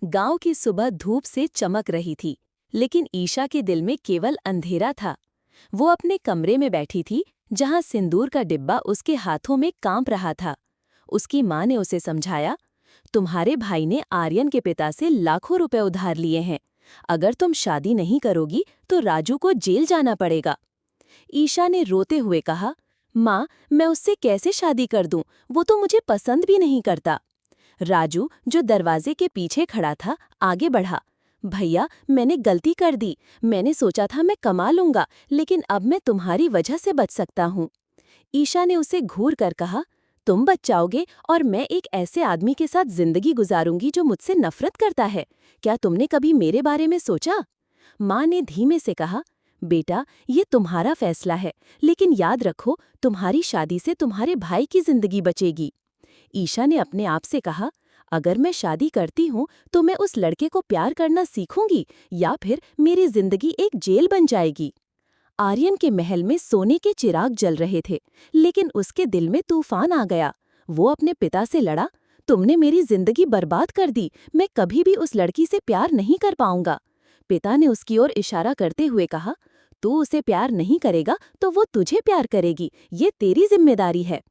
गांव की सुबह धूप से चमक रही थी, लेकिन ईशा के दिल में केवल अंधेरा था। वो अपने कमरे में बैठी थी, जहां सिंदूर का डिब्बा उसके हाथों में कांप रहा था। उसकी माँ ने उसे समझाया, तुम्हारे भाई ने आर्यन के पिता से लाखों रुपए उधार लिए हैं। अगर तुम शादी नहीं करोगी तो राजू को जेल जाना पड़ेगा। ईशा ने रोते हुए कहा, माँ, मैं उससे कैसे शादी कर दूं? वो तो मुझे पसंद भी नहीं करता। राजू, जो दरवाजे के पीछे खड़ा था, आगे बढ़ा। भैया, मैंने गलती कर दी। मैंने सोचा था मैं कमा लूंगा, लेकिन अब मैं तुम्हारी वजह से बच सकता हूँ। ईशा ने उसे घूर कर कहा, तुम बच जाओगे और मैं एक ऐसे आदमी के साथ जिंदगी गुजारूंगी जो मुझसे नफरत करता है। क्या तुमने कभी मेरे बारे में सोचा? माँ ने धीमे से कहा, बेटा, ये तुम्हारा फैसला है, लेकिन याद रखो, तुम्हारी शादी से तुम्हारे भाई की जिंदगी बचेगी। ईशा ने अपने आप से कहा, अगर मैं शादी करती हूँ तो मैं उस लड़के को प्यार करना सीखूंगी या फिर मेरी जिंदगी एक जेल बन जाएगी। आर्यन के महल में सोने के चिराग जल रहे थे, लेकिन उसके दिल में तूफान आ गया। वो अपने पिता से लड़ा, तुमने मेरी जिंदगी बर्बाद कर दी, मैं कभी भी उस लड़की से प्यार नहीं कर पाऊंगा। पिता ने उसकी ओर इशारा करते हुए कहा, तू उसे प्यार नहीं करेगा तो वो तुझे प्यार करेगी, ये तेरी जिम्मेदारी है।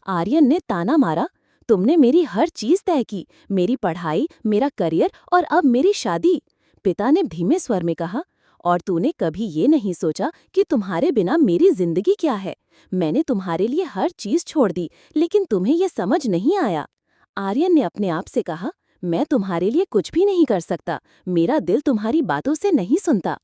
आर्यन ने ताना मारा, तुमने मेरी हर चीज तय की, मेरी पढ़ाई, मेरा करियर और अब मेरी शादी। पिता ने धीमे स्वर में कहा, और तूने कभी ये नहीं सोचा कि तुम्हारे बिना मेरी जिंदगी क्या है। मैंने तुम्हारे लिए हर चीज छोड़ दी, लेकिन तुम्हें ये समझ नहीं आया। आर्यन ने अपने आप से कहा, मैं तुम्हारे लिए कुछ भी नहीं कर सकता, मेरा दिल तुम्हारी बातों से नहीं सुनता।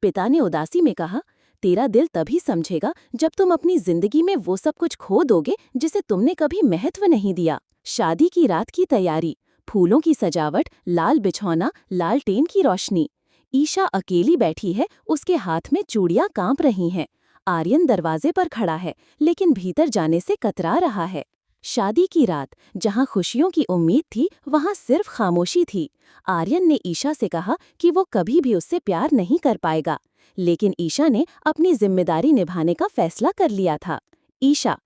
पिता ने उदासी में कहा, तेरा दिल तभी समझेगा जब तुम अपनी जिंदगी में वो सब कुछ खो दोगे जिसे तुमने कभी महत्व नहीं दिया। शादी की रात की तैयारी, फूलों की सजावट, लाल बिछौना, लालटेन की रोशनी। ईशा अकेली बैठी है, उसके हाथ में चूड़ियां कांप रही हैं। आर्यन दरवाजे पर खड़ा है, लेकिन भीतर जाने से कतरा रहा है। शादी की रात, जहां खुशियों की उम्मीद थी, वहां सिर्फ खामोशी थी। आर्यन ने ईशा से कहा कि वो कभी भी उससे प्यार नहीं कर पाएगा, लेकिन ईशा ने अपनी जिम्मेदारी निभाने का फैसला कर लिया था। ईशा,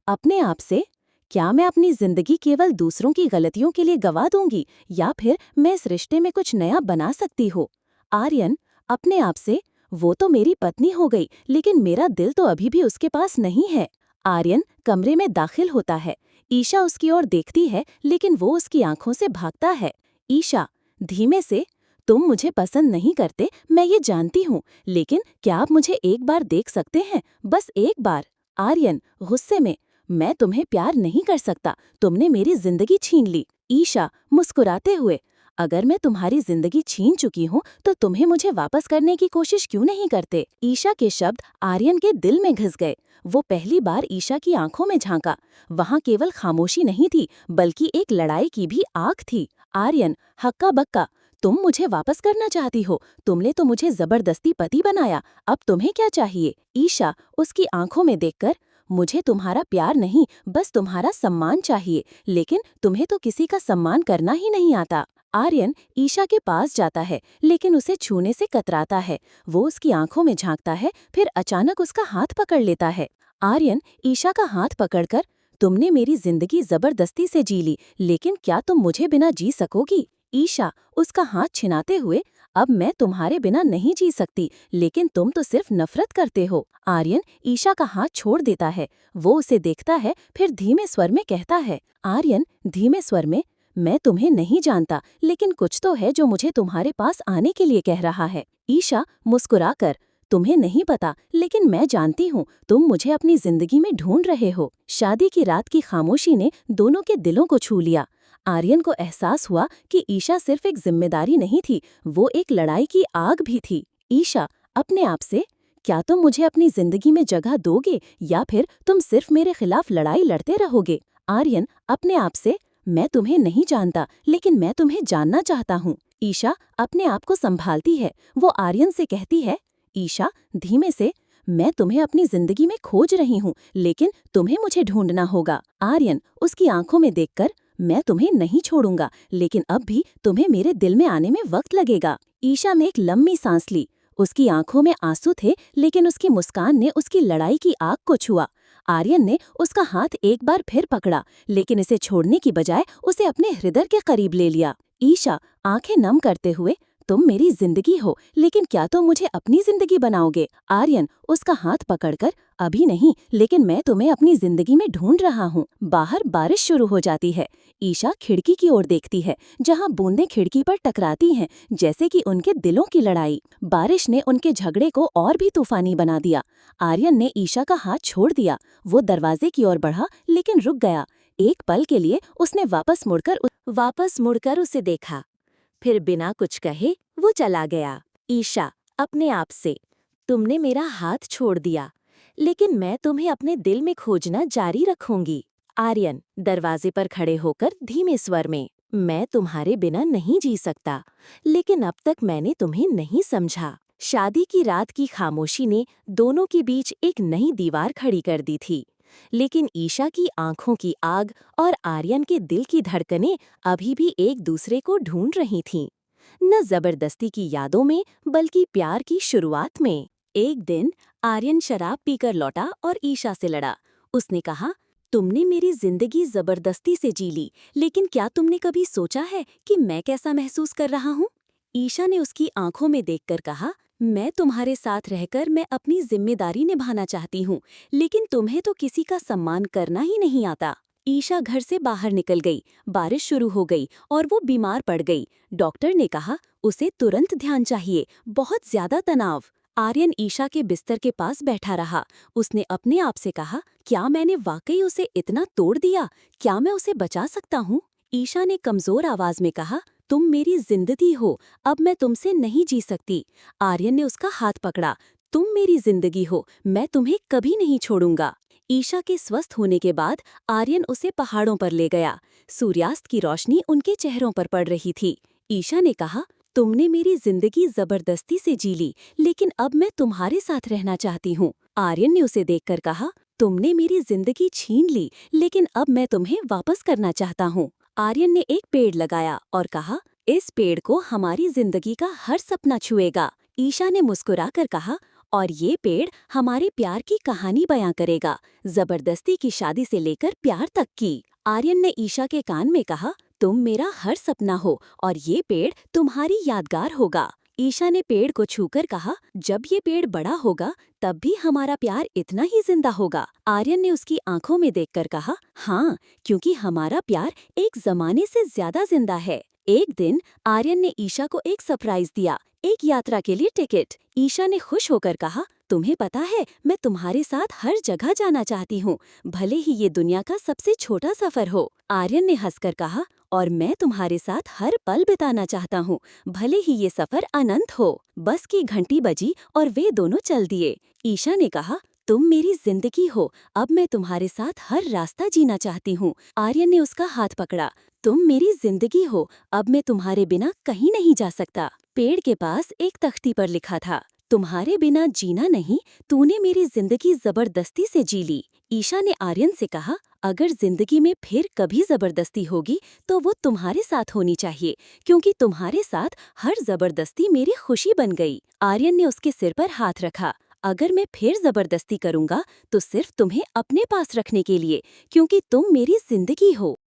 अपने आप से, क्या मैं अपनी जिंदगी केवल दूसरों की गलतियों के लिए गवा दूंगी या फिर मैं इस रिश्ते में कुछ नया बना सकती हूँ? आर्यन, अपने आप से, वो तो मेरी पत्नी हो गई, लेकिन मेरा दिल तो अभी भी उसके पास नहीं है। आर्यन कमरे में दाखिल होता है। ईशा उसकी ओर देखती है, लेकिन वो उसकी आंखों से भागता है। ईशा, धीमे से, तुम मुझे पसंद नहीं करते, मैं ये जानती हूँ, लेकिन क्या आप मुझे एक बार देख सकते हैं, बस एक बार? आर्यन गुस्से में, मैं तुम्हें प्यार नहीं कर सकता, तुमने मेरी जिंदगी छीन ली। ईशा मुस्कुराते हुए, अगर मैं तुम्हारी जिंदगी छीन चुकी हूँ तो तुम्हें मुझे वापस करने की कोशिश क्यों नहीं करते? ईशा के शब्द आर्यन के दिल में घिस गए। वो पहली बार ईशा की आंखों में झांका। वहाँ केवल खामोशी नहीं थी, बल्कि एक लड़ाई की भी आग थी। आर्यन, हक्का बक्का, तुम मुझे वापस करना चाहती हो? तुमने तो मुझे जबरदस्ती पति बनाया, अब तुम्हें क्या चाहिए? ईशा उसकी आंखों में देखकर, मुझे तुम्हारा प्यार नहीं, बस तुम्हारा सम्मान चाहिए, लेकिन तुम्हें तो किसी का सम्मान करना ही नहीं आता। आर्यन ईशा के पास जाता है, लेकिन उसे छूने से कतराता है। वो उसकी आंखों में झांकता है, फिर अचानक उसका हाथ पकड़ लेता है। आर्यन ईशा का हाथ पकड़कर, तुमने मेरी जिंदगी जबरदस्ती से जी ली, लेकिन क्या तुम मुझे बिना जी सकोगी? ईशा उसका हाथ छिनाते हुए, अब मैं तुम्हारे बिना नहीं जी सकती, लेकिन तुम तो सिर्फ नफरत करते हो। आर्यन ईशा का हाथ छोड़ देता है। वो उसे देखता है, फिर धीमे स्वर में कहता है, आर्यन धीमे स्वर में, मैं तुम्हें नहीं जानता, लेकिन कुछ तो है जो मुझे तुम्हारे पास आने के लिए कह रहा है। ईशा मुस्कुराकर, तुम्हें नहीं पता, लेकिन मैं जानती हूँ, तुम मुझे अपनी जिंदगी में ढूंढ रहे हो। शादी की रात की खामोशी ने दोनों के दिलों को छू लिया। आर्यन को एहसास हुआ कि ईशा सिर्फ एक जिम्मेदारी नहीं थी, वो एक लड़ाई की आग भी थी। ईशा अपने आप से, क्या तुम मुझे अपनी जिंदगी में जगह दोगे या फिर तुम सिर्फ मेरे खिलाफ लड़ाई लड़ते रहोगे? आर्यन अपने आप से, मैं तुम्हें नहीं जानता, लेकिन मैं तुम्हें जानना चाहता हूँ। ईशा अपने आप को संभालती है। वो आर्यन से कहती है, ईशा धीमे से, मैं तुम्हें अपनी जिंदगी में खोज रही हूँ, लेकिन तुम्हें मुझे ढूंढना होगा। आर्यन उसकी आंखों में देखकर, मैं तुम्हें नहीं छोड़ूंगा, लेकिन अब भी तुम्हें मेरे दिल में आने में वक्त लगेगा। ईशा ने एक लंबी सांस ली। उसकी आंखों में आंसू थे, लेकिन उसकी मुस्कान ने उसकी लड़ाई की आग को छुआ। आर्यन ने उसका हाथ एक बार फिर पकड़ा, लेकिन इसे छोड़ने की बजाय उसे अपने हृदय के करीब ले लिया। ईशा आंखें नम करते हुए, तुम मेरी जिंदगी हो, लेकिन क्या तुम मुझे अपनी जिंदगी बनाओगे? आर्यन उसका हाथ पकड़कर, अभी नहीं, लेकिन मैं तुम्हें अपनी जिंदगी में ढूंढ रहा हूँ। बाहर बारिश शुरू हो जाती है। ईशा खिड़की की ओर देखती है, जहाँ बूंदें खिड़की पर टकराती हैं, जैसे कि उनके दिलों की लड़ाई। बारिश ने उनके झगड़े को और भी तूफानी बना दिया। आर्यन ने ईशा का हाथ छोड़ दिया। वो दरवाजे की ओर बढ़ा, लेकिन रुक गया। एक पल के लिए उसने वापस मुड़कर उसे देखा, फिर बिना कुछ कहे वो चला गया। ईशा अपने आप से, तुमने मेरा हाथ छोड़ दिया, लेकिन मैं तुम्हें अपने दिल में खोजना जारी रखूंगी। आर्यन दरवाजे पर खड़े होकर धीमे स्वर में, मैं तुम्हारे बिना नहीं जी सकता, लेकिन अब तक मैंने तुम्हें नहीं समझा। शादी की रात की खामोशी ने दोनों के बीच एक नई दीवार खड़ी कर दी थी, लेकिन ईशा की आंखों की आग और आर्यन के दिल की धड़कनें अभी भी एक दूसरे को ढूंढ रही थीं। न जबरदस्ती की यादों में, बल्कि प्यार की शुरुआत में। एक दिन आर्यन शराब पीकर लौटा और ईशा से लड़ा। उसने कहा, तुमने मेरी जिंदगी जबरदस्ती से जी ली, लेकिन क्या तुमने कभी सोचा है कि मैं कैसा महसूस कर रहा हूँ? ईशा ने उसकी आंखों में देखकर कहा, मैं तुम्हारे साथ रहकर मैं अपनी जिम्मेदारी निभाना चाहती हूँ, लेकिन तुम्हें तो किसी का सम्मान करना ही नहीं आता। ईशा घर से बाहर निकल गई। बारिश शुरू हो गई और वो बीमार पड़ गई। डॉक्टर ने कहा, उसे तुरंत ध्यान चाहिए, बहुत ज्यादा तनाव। आर्यन ईशा के बिस्तर के पास बैठा रहा। उसने अपने आप से कहा, क्या मैंने वाकई उसे इतना तोड़ दिया? क्या मैं उसे बचा सकता हूँ? ईशा ने कमजोर आवाज में कहा, तुम मेरी जिंदगी हो, अब मैं तुमसे नहीं जी सकती। आर्यन ने उसका हाथ पकड़ा, तुम मेरी जिंदगी हो, मैं तुम्हें कभी नहीं छोड़ूंगा। ईशा के स्वस्थ होने के बाद आर्यन उसे पहाड़ों पर ले गया। सूर्यास्त की रोशनी उनके चेहरों पर पड़ रही थी। ईशा ने कहा, तुमने मेरी जिंदगी जबरदस्ती से जी ली, लेकिन अब मैं तुम्हारे साथ रहना चाहती हूँ। आर्यन ने उसे देखकर कहा, तुमने मेरी जिंदगी छीन ली, लेकिन अब मैं तुम्हें वापस करना चाहता हूँ। आर्यन ने एक पेड़ लगाया और कहा, इस पेड़ को हमारी जिंदगी का हर सपना छुएगा। ईशा ने मुस्कुराकर कहा, और ये पेड़ हमारे प्यार की कहानी बयां करेगा, जबरदस्ती की शादी से लेकर प्यार तक की। आर्यन ने ईशा के कान में कहा, तुम मेरा हर सपना हो और ये पेड़ तुम्हारी यादगार होगा। ईशा ने पेड़ को छूकर कहा, जब ये पेड़ बड़ा होगा तब भी हमारा प्यार इतना ही जिंदा होगा। आर्यन ने उसकी आंखों में देखकर कहा, हाँ, क्योंकि हमारा प्यार एक जमाने से ज्यादा जिंदा है। एक दिन आर्यन ने ईशा को एक सरप्राइज दिया, एक यात्रा के लिए टिकट। ईशा ने खुश होकर कहा, तुम्हें पता है, मैं तुम्हारे साथ हर जगह जाना चाहती हूँ, भले ही ये दुनिया का सबसे छोटा सफर हो। आर्यन ने हंसकर कहा, और मैं तुम्हारे साथ हर पल बिताना चाहता हूँ, भले ही ये सफर अनंत हो। बस की घंटी बजी और वे दोनों चल दिए। ईशा ने कहा, तुम मेरी जिंदगी हो, अब मैं तुम्हारे साथ हर रास्ता जीना चाहती हूँ। आर्यन ने उसका हाथ पकड़ा, तुम मेरी जिंदगी हो, अब मैं तुम्हारे बिना कहीं नहीं जा सकता। पेड़ के पास एक तख्ती पर लिखा था, तुम्हारे बिना जीना नहीं, तूने मेरी जिंदगी जबरदस्ती से जी ली। ईशा ने आर्यन से कहा, अगर जिंदगी में फिर कभी जबरदस्ती होगी तो वो तुम्हारे साथ होनी चाहिए, क्योंकि तुम्हारे साथ हर जबरदस्ती मेरी खुशी बन गई। आर्यन ने उसके सिर पर हाथ रखा, अगर मैं फिर जबरदस्ती करूंगा तो सिर्फ तुम्हें अपने पास रखने के लिए, क्योंकि तुम मेरी जिंदगी हो।